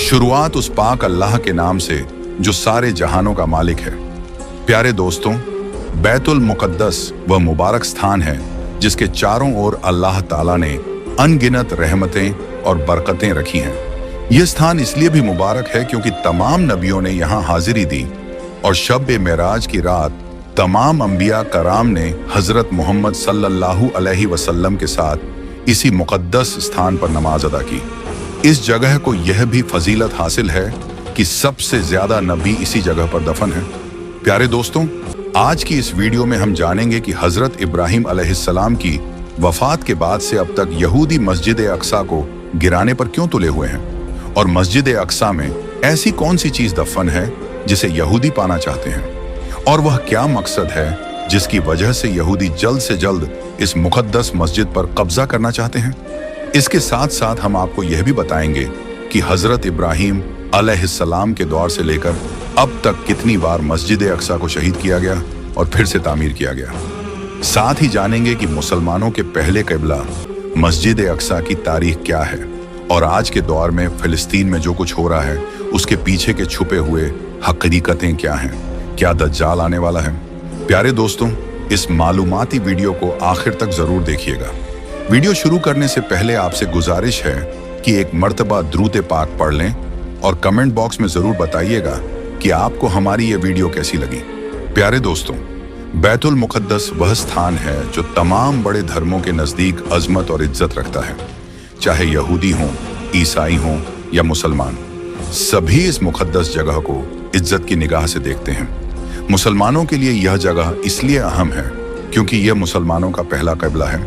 शुरुआत उस पाक अल्लाह के नाम से जो सारे जहानों का मालिक है। प्यारे दोस्तों, बैतुल मुक़द्दस वह मुबारक स्थान है जिसके चारों ओर अल्लाह ताला ने अनगिनत रहमतें और बरकतें रखी हैं। यह स्थान इसलिए भी मुबारक है क्योंकि तमाम नबियों ने यहाँ हाजिरी दी और शब-ए-मेराज की रात तमाम अंबिया कराम ने हजरत मोहम्मद सल्लल्लाहु अलैहि वसल्लम के साथ इसी मुक़द्दस स्थान पर नमाज अदा की। इस जगह को यह भी फजीलत हासिल है कि सबसे ज्यादा नबी इसी जगह पर दफन है। प्यारे दोस्तों, आज की इस वीडियो में हम जानेंगे कि हजरत इब्राहिम अलैहिस्सलाम की वफात के बाद से अब तक यहूदी मस्जिद अक्सा को गिराने पर क्यों तुले हुए हैं और मस्जिद अक्सा में ऐसी कौन सी चीज दफन है जिसे यहूदी पाना चाहते हैं, और वह क्या मकसद है जिसकी वजह से यहूदी जल्द से जल्द इस मुक़द्दस मस्जिद पर कब्जा करना चाहते हैं। इसके साथ साथ हम आपको यह भी बताएंगे कि हजरत इब्राहिम अलैहिस्सलाम के दौर से लेकर अब तक कितनी बार मस्जिद अक्सा को शहीद किया गया और फिर से तामीर किया गया। साथ ही जानेंगे कि मुसलमानों के पहले क़िबला मस्जिद अक्सा की तारीख क्या है और आज के दौर में फिलिस्तीन में जो कुछ हो रहा है उसके पीछे के छुपे हुए हकीकतें क्या हैं। क्या दज्जाल आने वाला है? प्यारे दोस्तों, इस मालूमाती वीडियो को आखिर तक जरूर देखिएगा। वीडियो शुरू करने से पहले आपसे गुजारिश है कि एक मर्तबा दुरूद पाक पढ़ लें और कमेंट बॉक्स में जरूर बताइएगा कि आपको हमारी ये वीडियो कैसी लगी। प्यारे दोस्तों, बैतुल मुक़द्दस वह स्थान है जो तमाम बड़े धर्मों के नज़दीक अजमत और इज्जत रखता है। चाहे यहूदी हों, ईसाई हों या मुसलमान, सभी इस मुक़द्दस जगह को इज्जत की निगाह से देखते हैं। मुसलमानों के लिए यह जगह इसलिए अहम है क्योंकि यह मुसलमानों का पहला क़िबला है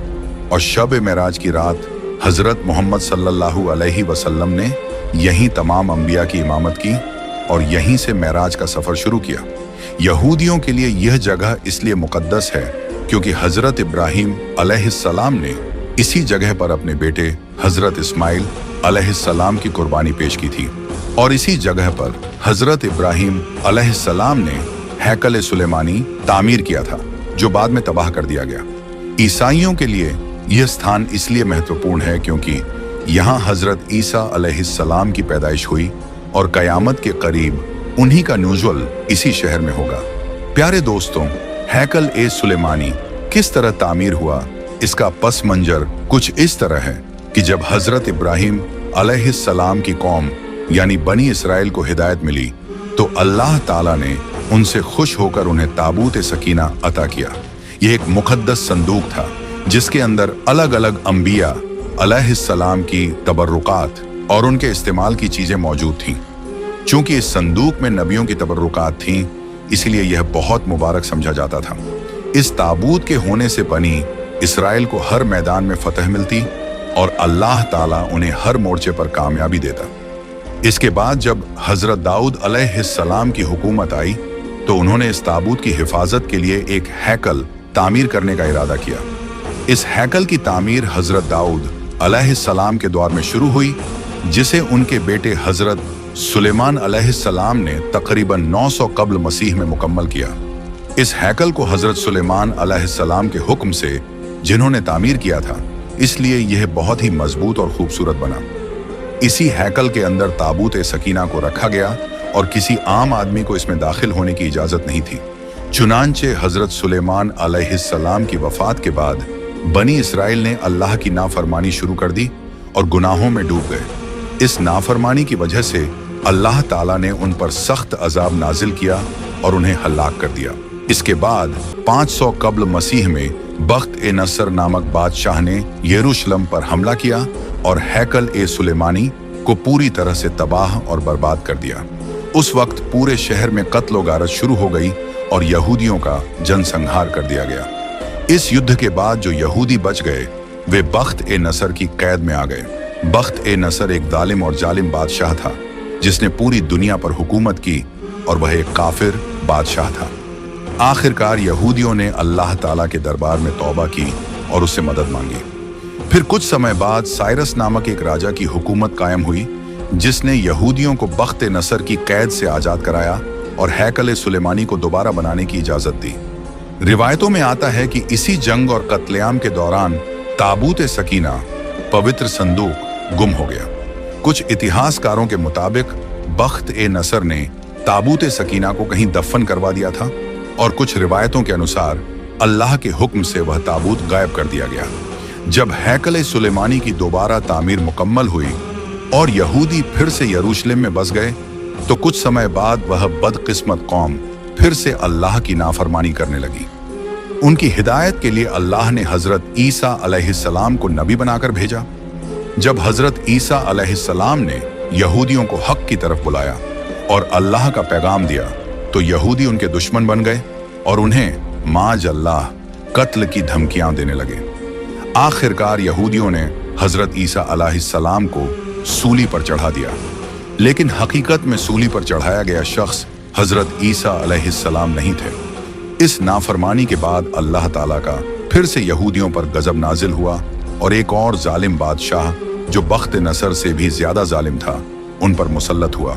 और शब-ए-मेराज की रात हजरत मोहम्मद सल्लल्लाहु अलैहि वसल्लम ने यहीं तमाम अंबिया की इमामत की और यहीं से मेराज का सफर शुरू किया। यहूदियों के लिए यह जगह इसलिए मुक़द्दस है क्योंकि हजरत इब्राहिम अलैहिस्सलाम ने इसी जगह पर अपने बेटे हजरत इस्माइल अलैहिस्सलाम की कुर्बानी पेश की थी और इसी जगह पर हजरत इब्राहिम अलैहिस्सलाम ने हैकल सुलेमानी तामीर किया था जो बाद में तबाह कर दिया गया। ईसाइयों के लिए यह स्थान इसलिए महत्वपूर्ण है क्योंकि यहाँ हजरत ईसा अलैहिस्सलाम की पैदाइश हुई और कयामत के करीब उन्हीं का नुज़ुल इसी शहर में होगा। प्यारे दोस्तों, हैकल ए सुलेमानी किस तरह तामीर हुआ, इसका पस मंजर कुछ इस तरह है कि जब हजरत इब्राहिम अलैहिस्सलाम की कौम यानी बनी इसराइल को हिदायत मिली तो अल्लाह ताला ने उनसे खुश होकर उन्हें ताबूत सकीना अता किया। यह एक मुक़द्दस संदूक था जिसके अंदर अलग अलग अंबिया अलैहिस्सलाम की तबर्रुकात और उनके इस्तेमाल की चीजें मौजूद थीं। चूंकि इस संदूक में नबियों की तबर्रुकात थीं, इसलिए यह बहुत मुबारक समझा जाता था। इस ताबूत के होने से बनी इसराइल को हर मैदान में फतह मिलती और अल्लाह ताला उन्हें हर मोर्चे पर कामयाबी देता। इसके बाद जब हजरत दाऊद अलैहिस्सलाम की हुकूमत आई तो उन्होंने इस ताबूत की हिफाजत के लिए एक हैकल तामीर करने का इरादा किया। इस हैकल की तामीर हजरत दाऊद अलैहिस्सलाम के दौर में शुरू हुई, जिसे उनके बेटे हजरत सुलेमान अलैहिस्सलाम ने तकरीबन 900 कब्ल मसीह में मुकम्मल किया। इस हैकल को हजरत सुलेमान अलैहिस्सलाम के हुक्म से जिन्होंने तामीर किया था, इसलिए यह बहुत ही मजबूत और खूबसूरत बना। इसी हैकल के अंदर ताबूत सकीना को रखा गया और किसी आम आदमी को इसमें दाखिल होने की इजाजत नहीं थी। चुनांचे हजरत सुलेमान अलैहिस्सलाम की वफात के बाद बनी इसराइल ने अल्लाह की नाफरमानी शुरू कर दी और गुनाहों में डूब गए। इस नाफरमानी की वजह से अल्लाह ताला ने उन पर सख्त अजाब नाजिल किया और उन्हें हलाक कर दिया। इसके बाद 500 कब्ल मसीह में बख्त ए नसर नामक बादशाह ने यरूशलेम पर हमला किया और हैकल ए सुलेमानी को पूरी तरह से तबाह और बर्बाद कर दिया। उस वक्त पूरे शहर में कत्ल गारत शुरू हो गई और यहूदियों का जनसंहार कर दिया गया। इस युद्ध के बाद जो यहूदी बच गए वे बख्त ए नसर की कैद में आ गए। बख्त ए नसर एक जालिम और जालिम बादशाह था जिसने पूरी दुनिया पर हुकूमत की और वह एक काफिर बादशाह था। आखिरकार यहूदियों ने अल्लाह ताला के दरबार में तौबा की और उससे मदद मांगी। फिर कुछ समय बाद साइरस नामक एक राजा की हुकूमत कायम हुई जिसने यहूदियों को बख्त ए नसर की कैद से आजाद कराया और हैकल सुलेमानी को दोबारा बनाने की इजाजत दी। रिवायतों में आता है कि इसी जंग और कत्लेआम के दौरान ताबूत सकीना, पवित्र संदूक, गुम हो गया। कुछ इतिहासकारों के मुताबिक बख्त ए नसर ने ताबूत सकीना को कहीं दफन करवा दिया था और कुछ रिवायतों के अनुसार अल्लाह के हुक्म से वह ताबूत गायब कर दिया गया। जब हैकल सुलेमानी की दोबारा तामीर मुकम्मल हुई और यहूदी फिर से यरूशलेम में बस गए तो कुछ समय बाद वह बदकिस्मत कौम फिर से अल्लाह की नाफरमानी करने लगी। उनकी हिदायत के लिए अल्लाह ने हजरत ईसा अलैहिस्सलाम को नबी बनाकर भेजा। जब हजरत ईसा अलैहिस्सलाम ने यहूदियों को हक की तरफ बुलाया और अल्लाह का पैगाम दिया तो यहूदी उनके दुश्मन बन गए और उन्हें माज अल्लाह कत्ल की धमकियां देने लगे। आखिरकार यहूदियों ने हजरत ईसा अलैहिस्सलाम को सूली पर चढ़ा दिया, लेकिन हकीकत में सूली पर चढ़ाया गया शख्स हजरत ईसा अलैहिस्सलाम नहीं थे। इस नाफरमानी के बाद अल्लाह ताला का फिर से यहूदियों पर गजब नाजिल हुआ और एक और जालिम बादशाह जो बख्त नसर से भी ज्यादा जालिम था उन पर मुसल्लत हुआ।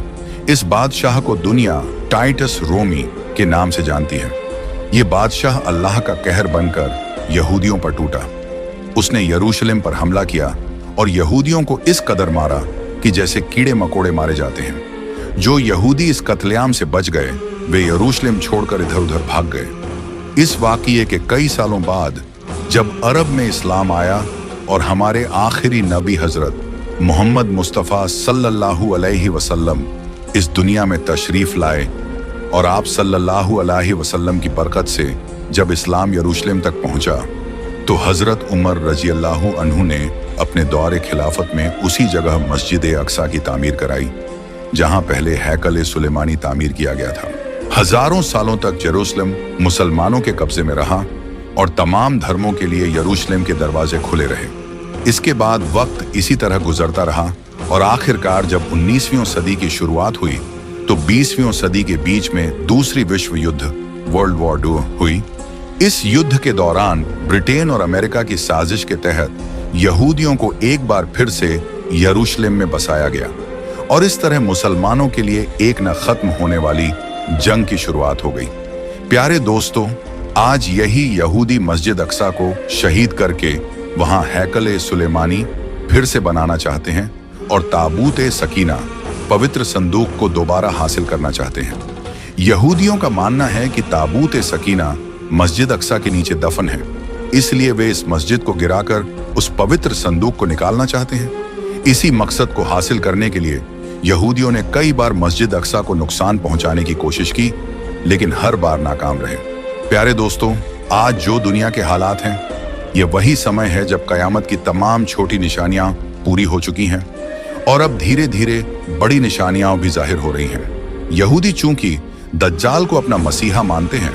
इस बादशाह को दुनिया टाइटस रोमी के नाम से जानती है। ये बादशाह अल्लाह का कहर बनकर यहूदियों पर टूटा। उसने यरूशलेम पर हमला किया और यहूदियों को इस कदर मारा कि जैसे कीड़े मकोड़े मारे जाते हैं। जो यहूदी इस कत्लेआम से बच गए वे यरूशलेम छोड़कर इधर उधर भाग गए। इस वाक़ये के कई सालों बाद जब अरब में इस्लाम आया और हमारे आखिरी नबी हजरत मोहम्मद मुस्तफ़ा सल्लल्लाहु अलैहि वसल्लम इस दुनिया में तशरीफ लाए और आप सल्लल्लाहु अलैहि वसल्लम की बरकत से जब इस्लाम यरूशलेम तक पहुंचा तो हजरत उमर रजी अल्लाहु अन्हु ने अपने दौरे खिलाफत में उसी जगह मस्जिद अक्सा की तामीर कराई जहां पहले हैकल सुलेमानी तामीर किया गया था। हजारों सालों तक यरूशलेम मुसलमानों के कब्जे में रहा और तमाम धर्मों के लिए यरूशलेम के दरवाजे खुले रहे। इसके बाद वक्त इसी तरह गुजरता रहा और आखिरकार जब 19वीं सदी की शुरुआत हुई तो 20वीं सदी के बीच में दूसरी विश्व युद्ध वर्ल्ड वॉर 2 हुई। इस युद्ध के दौरान ब्रिटेन और अमेरिका की साजिश के तहत यहूदियों को एक बार फिर से यरूशलेम में बसाया गया और इस तरह मुसलमानों के लिए एक न खत्म होने वाली जंग की शुरुआत हो गई। प्यारे दोस्तों, आज यही यहूदी मस्जिद अक्सा को शहीद करके वहां हैकल सुलेमानी फिर से बनाना चाहते हैं और ताबूत सकीना पवित्र संदूक को दोबारा हासिल करना चाहते हैं। यहूदियों का मानना है कि ताबूत सकीना मस्जिद अक्सा के नीचे दफन है, इसलिए वे इस मस्जिद को गिराकर उस पवित्र संदूक को निकालना चाहते हैं। इसी मकसद को हासिल करने के लिए यहूदियों ने कई बार मस्जिद अक्सा को नुकसान पहुंचाने की कोशिश की, लेकिन हर बार नाकाम रहे। प्यारे दोस्तों, आज जो दुनिया के हालात हैं, ये वही समय है जब कयामत की तमाम छोटी निशानियां पूरी हो चुकी हैं और अब धीरे धीरे बड़ी निशानियां भी जाहिर हो रही हैं। यहूदी चूंकि दज्जाल को अपना मसीहा मानते हैं,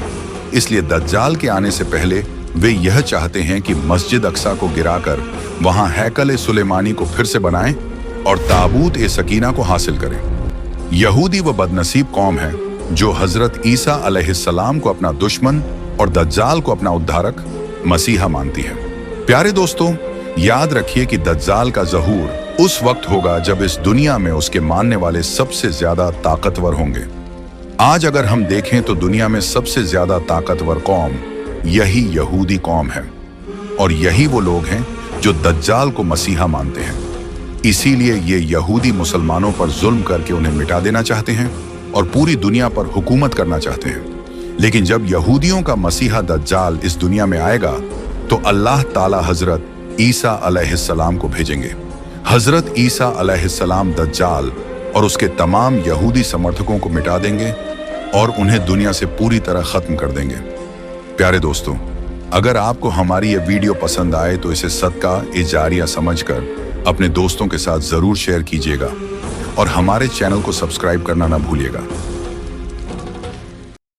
इसलिए दज्जाल के आने से पहले वे यह चाहते हैं कि मस्जिद अक्सा को गिराकर वहां हैकल सुलेमानी को फिर से बनाएं और ताबूत सकीना को हासिल करें। यहूदी वो बदनसीब कौम है जो हजरत ईसा अलैहिस्सलाम को अपना दुश्मन और दज्जाल को अपना उद्धारक मसीहा मानती है। प्यारे दोस्तों, याद रखिए कि दज्जाल का ज़हूर उस वक्त होगा जब इस दुनिया में उसके मानने वाले सबसे ज्यादा ताकतवर होंगे। आज अगर हम देखें तो दुनिया में सबसे ज्यादा ताकतवर कौम यही यहूदी कौम है और यही वो लोग हैं जो दज्जाल को मसीहा मानते हैं। इसीलिए ये यहूदी मुसलमानों पर जुल्म करके उन्हें मिटा देना चाहते हैं और पूरी दुनिया पर हुकूमत करना चाहते हैं। लेकिन जब यहूदियों का मसीहा दज्जाल इस दुनिया में आएगा तो अल्लाह ताला हजरत ईसा अलैहिस्सलाम को भेजेंगे। हजरत ईसा अलैहिस्सलाम दज्जाल और उसके तमाम यहूदी समर्थकों को मिटा देंगे और उन्हें दुनिया से पूरी तरह खत्म कर देंगे। प्यारे दोस्तों, अगर आपको हमारी ये वीडियो पसंद आए तो इसे सदका जारिया समझकर अपने दोस्तों के साथ जरूर शेयर कीजिएगा और हमारे चैनल को सब्सक्राइब करना ना भूलिएगा।